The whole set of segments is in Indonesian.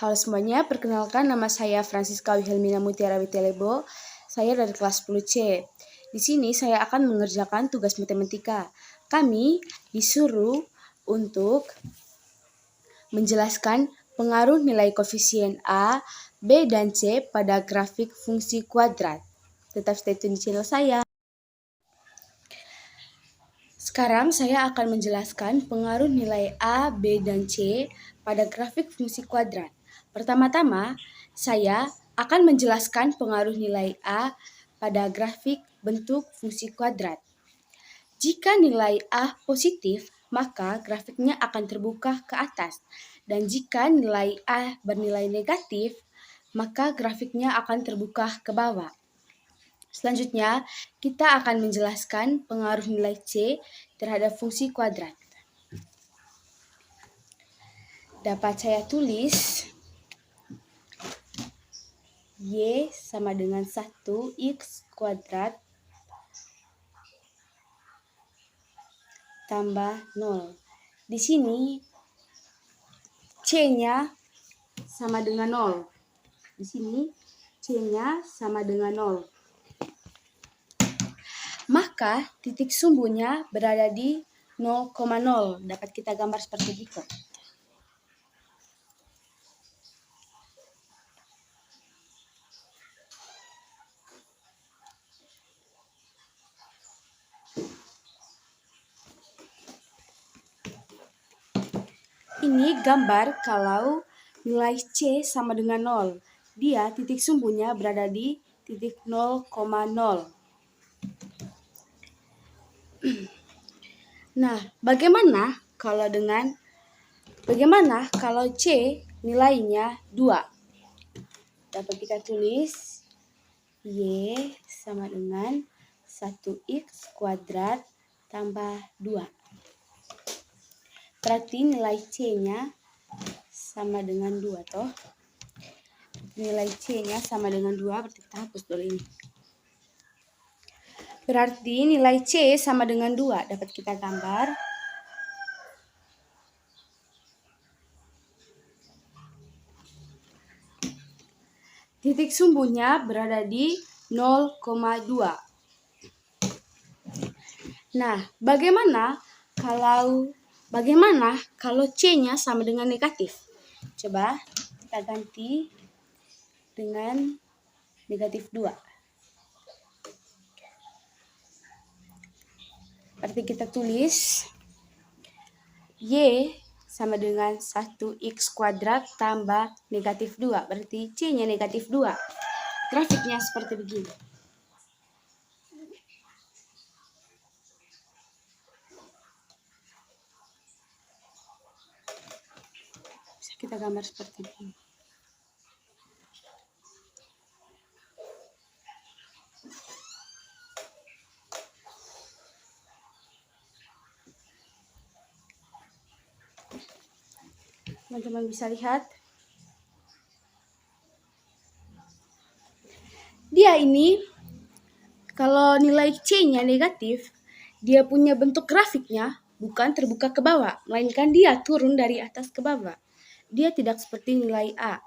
Halo semuanya, perkenalkan nama saya Francisca Wilhelmina Mutiara Witelebo. Saya dari kelas 10C. Di sini saya akan mengerjakan tugas matematika. Kami disuruh untuk menjelaskan pengaruh nilai koefisien A, B, dan C pada grafik fungsi kuadrat. Tetap stay tune di channel saya. Sekarang saya akan menjelaskan pengaruh nilai A, B, dan C pada grafik fungsi kuadrat. Pertama-tama, saya akan menjelaskan pengaruh nilai A pada grafik bentuk fungsi kuadrat. Jika nilai A positif, maka grafiknya akan terbuka ke atas. Dan jika nilai A bernilai negatif, maka grafiknya akan terbuka ke bawah. Selanjutnya, kita akan menjelaskan pengaruh nilai C terhadap fungsi kuadrat. Dapat saya tulis Y sama dengan 1x kuadrat tambah 0. Di sini C-nya sama dengan 0. Di sini C-nya sama dengan 0. Maka titik sumbunya berada di 0,0. Dapat kita gambar seperti itu. Ini gambar kalau nilai C sama dengan 0. Dia titik sumbunya berada di titik 0,0. Nah, bagaimana kalau C nilainya 2? Dapat kita tulis Y sama dengan 1x kuadrat tambah 2. Berarti nilai C-nya sama dengan 2 toh. Nilai C-nya sama dengan 2, berarti kita hapus dulu ini. Berarti nilai C sama dengan 2, dapat kita gambar. Titik sumbunya berada di 0,2. Nah, bagaimana kalau C-nya sama dengan negatif? Coba kita ganti dengan negatif 2. Berarti kita tulis Y sama dengan 1x kuadrat tambah negatif 2. Berarti C-nya negatif 2. Grafiknya seperti begini. Bisa kita gambar seperti ini. Teman-teman bisa lihat. Dia ini kalau nilai C-nya negatif, dia punya bentuk grafiknya bukan terbuka ke bawah, melainkan dia turun dari atas ke bawah. Dia tidak seperti nilai A.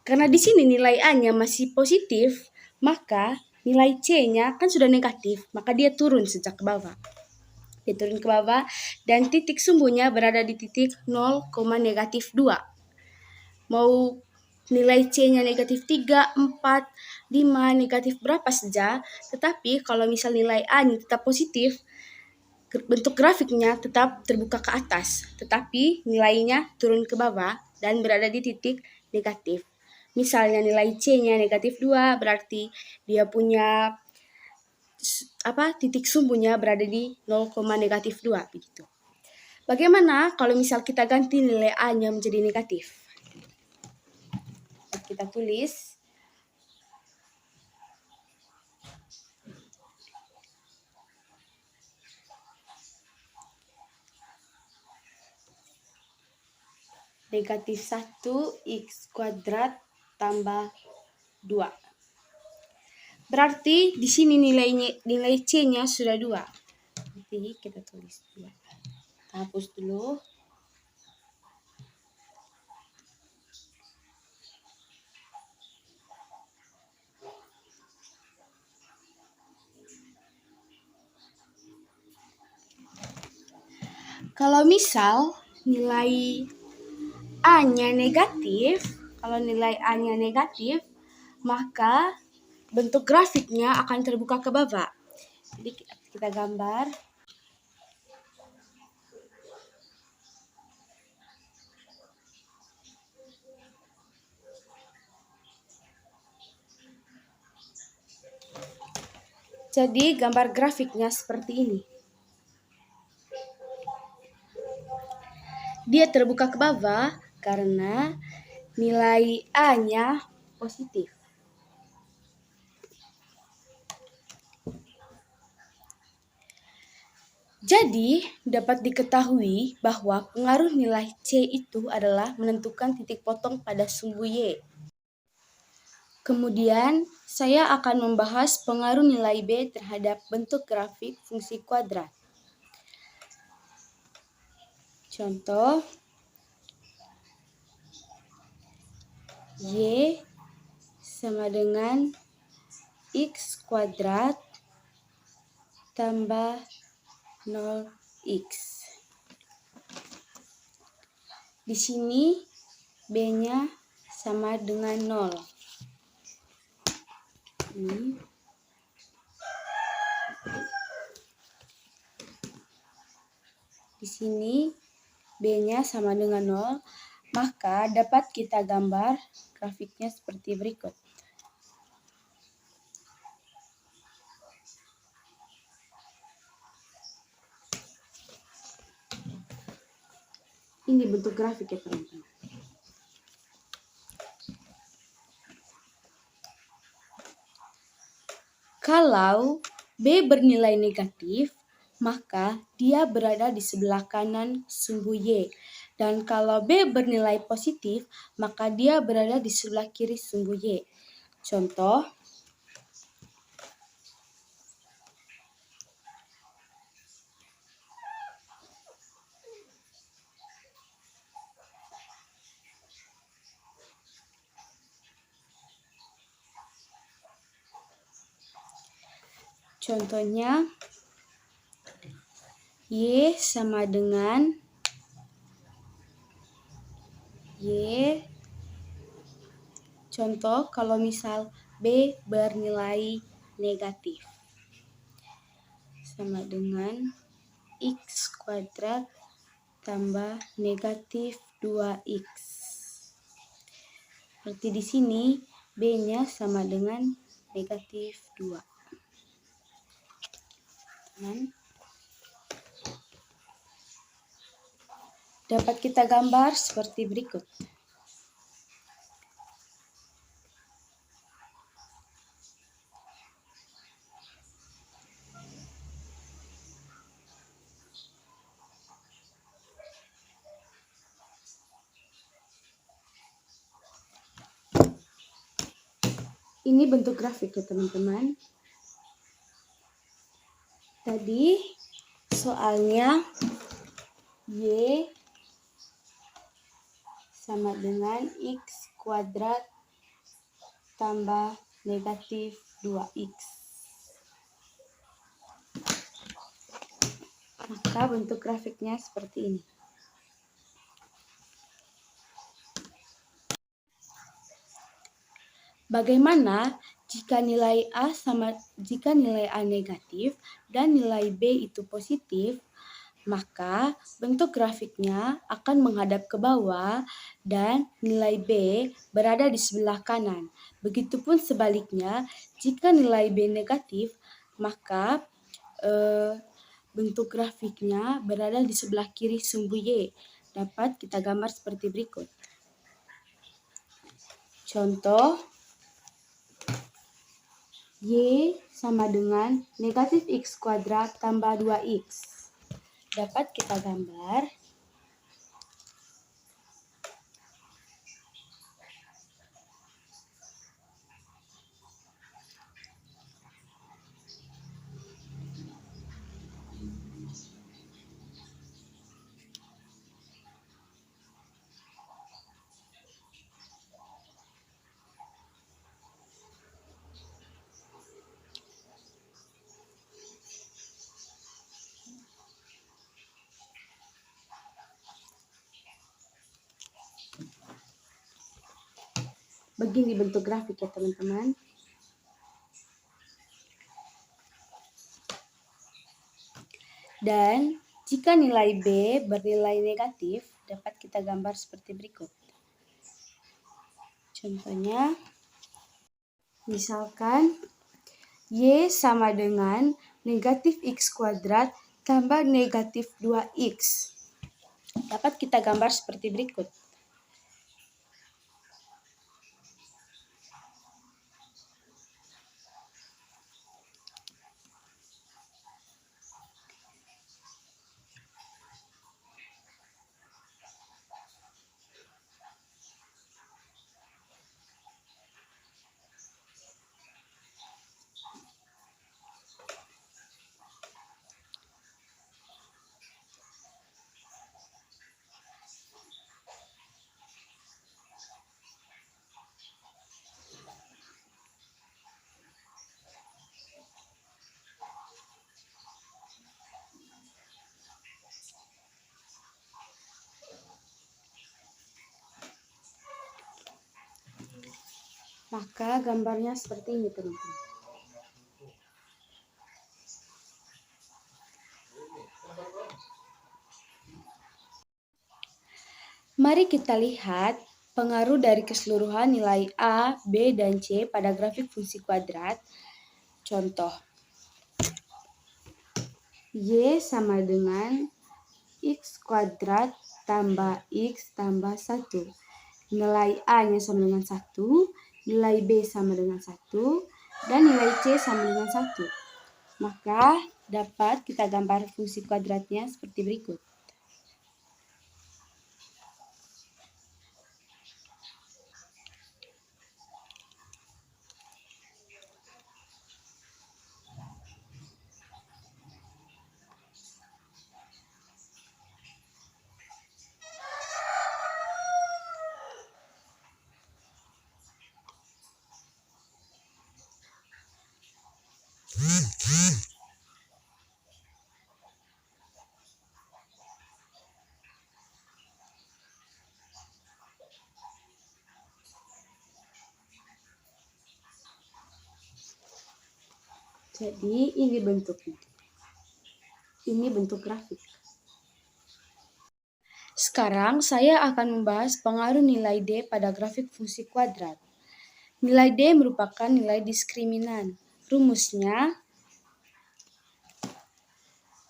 Karena di sini nilai A-nya masih positif, maka nilai C-nya kan sudah negatif, maka dia turun sejak ke bawah. Dia turun ke bawah dan titik sumbunya berada di titik 0,-2. Mau nilai C-nya negatif 3, 4, 5, negatif berapa saja, tetapi kalau misal nilai A-nya tetap positif, bentuk grafiknya tetap terbuka ke atas, tetapi nilainya turun ke bawah dan berada di titik negatif. Misalnya nilai C-nya negatif 2, berarti dia punya titik sumbunya berada di 0,-2 begitu. Bagaimana kalau misal kita ganti nilai A-nya menjadi negatif? Kita tulis negatif 1x kuadrat tambah 2. Berarti di sini nilai C-nya sudah 2. Jadi kita tulis 2. Kita hapus dulu. Kalau misal nilai A-nya negatif, maka bentuk grafiknya akan terbuka ke bawah. Jadi kita gambar. Jadi gambar grafiknya seperti ini. Dia terbuka ke bawah karena nilai A-nya positif. Jadi, dapat diketahui bahwa pengaruh nilai C itu adalah menentukan titik potong pada sumbu Y. Kemudian, saya akan membahas pengaruh nilai B terhadap bentuk grafik fungsi kuadrat. Contoh, Y sama dengan X kuadrat tambah 0X. Di sini B-nya sama dengan 0. Di sini B-nya sama dengan 0, maka dapat kita gambar grafiknya seperti berikut. Ini bentuk grafik ya teman-teman. Kalau B bernilai negatif, maka dia berada di sebelah kanan sumbu Y. Dan kalau B bernilai positif, maka dia berada di sebelah kiri sumbu Y. Contoh, contohnya Y sama dengan Y. Contoh kalau misal B bernilai negatif, sama dengan X kuadrat tambah negatif 2X. Seperti di sini, B-nya sama dengan negatif 2. Dapat kita gambar seperti berikut. Ini bentuk grafik ya teman-teman. Tadi soalnya Y sama dengan X kuadrat tambah negatif 2X. Maka bentuk grafiknya seperti ini. Bagaimana jika nilai A negatif dan nilai B itu positif? Maka bentuk grafiknya akan menghadap ke bawah dan nilai B berada di sebelah kanan. Begitupun sebaliknya, jika nilai B negatif, maka bentuk grafiknya berada di sebelah kiri sumbu Y. Dapat kita gambar seperti berikut. Contoh, Y sama dengan negatif X kuadrat tambah 2X. Dapat kita gambar. begini bentuk grafik ya teman-teman. Dan jika nilai B bernilai negatif, dapat kita gambar seperti berikut. Contohnya, misalkan Y sama dengan negatif X kuadrat tambah negatif 2X. Dapat kita gambar seperti berikut. Maka gambarnya seperti ini teman-teman. Mari kita lihat pengaruh dari keseluruhan nilai A, B, dan C pada grafik fungsi kuadrat. Contoh, Y sama dengan X kuadrat tambah X tambah 1. Nilai A-nya sama dengan 1, nilai B sama dengan 1, dan nilai C sama dengan 1. Maka dapat kita gambar fungsi kuadratnya seperti berikut. Jadi ini bentuknya. Ini bentuk grafik. Sekarang saya akan membahas pengaruh nilai D pada grafik fungsi kuadrat. Nilai D merupakan nilai diskriminan. Rumusnya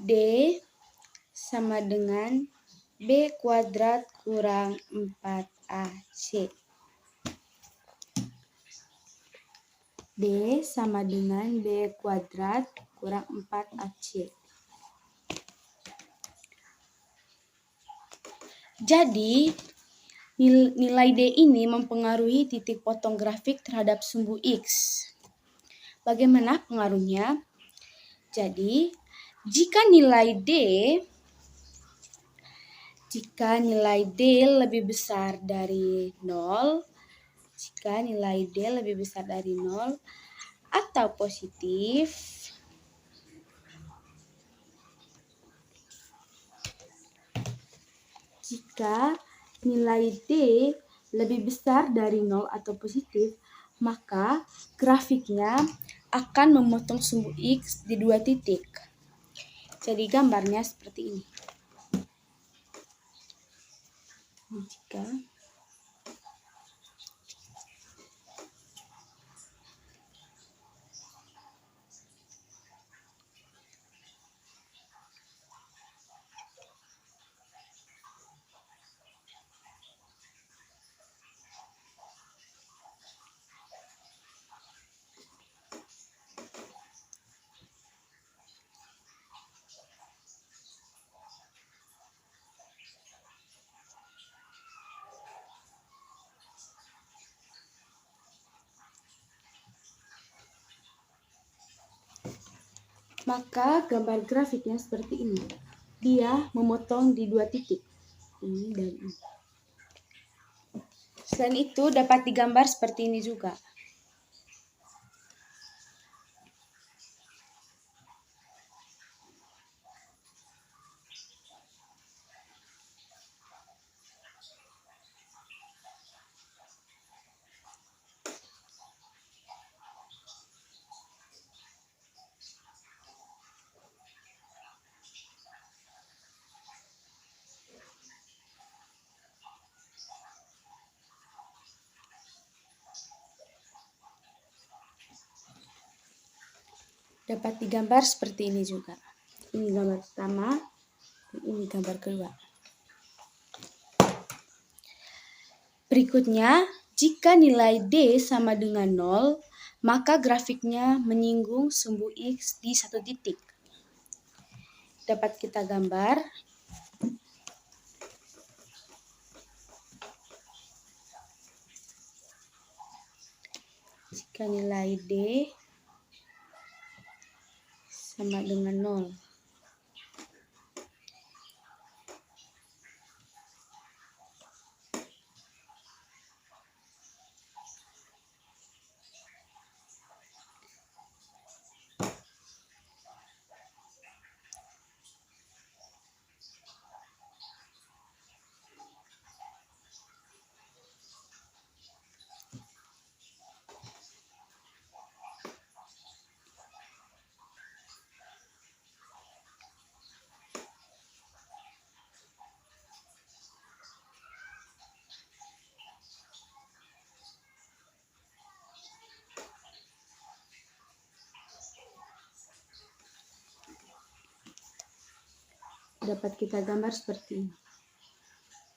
D sama dengan B kuadrat kurang 4AC. D sama dengan B kuadrat kurang 4AC. Jadi, nilai D ini mempengaruhi titik potong grafik terhadap sumbu X. Bagaimana pengaruhnya? Jadi, jika nilai D lebih besar dari 0, atau positif, jika nilai D lebih besar dari 0 atau positif, maka grafiknya akan memotong sumbu X di 2 titik. Jadi gambarnya seperti ini. Jika maka gambar grafiknya seperti ini. Dia memotong di 2 titik. Ini dan ini. Selain itu dapat digambar seperti ini juga. dapat digambar seperti ini juga. Ini gambar pertama, dan ini gambar kedua. Berikutnya, jika nilai D sama dengan 0, maka grafiknya menyinggung sumbu X di satu titik. Dapat kita gambar. Jika nilai D sama dengan 0. Dapat kita gambar seperti ini.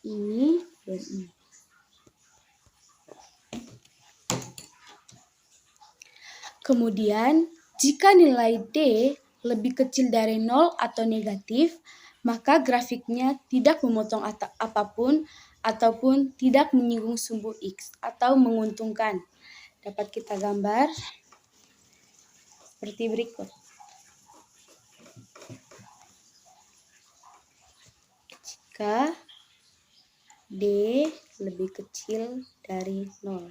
Ini dan ini. Kemudian, jika nilai D lebih kecil dari 0 atau negatif, maka grafiknya tidak memotong apapun ataupun tidak menyinggung sumbu X atau menguntungkan. Dapat kita gambar seperti berikut. Jika D lebih kecil dari 0.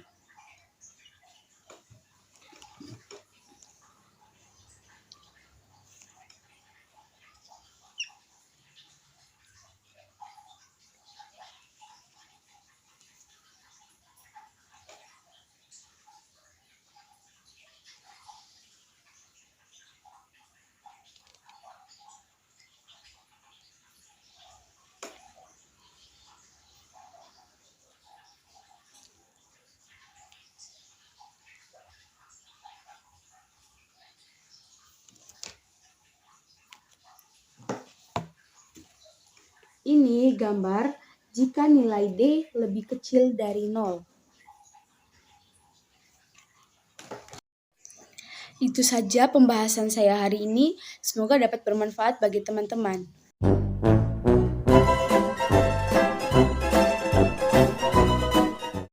Ini gambar jika nilai D lebih kecil dari 0. Itu saja pembahasan saya hari ini. Semoga dapat bermanfaat bagi teman-teman.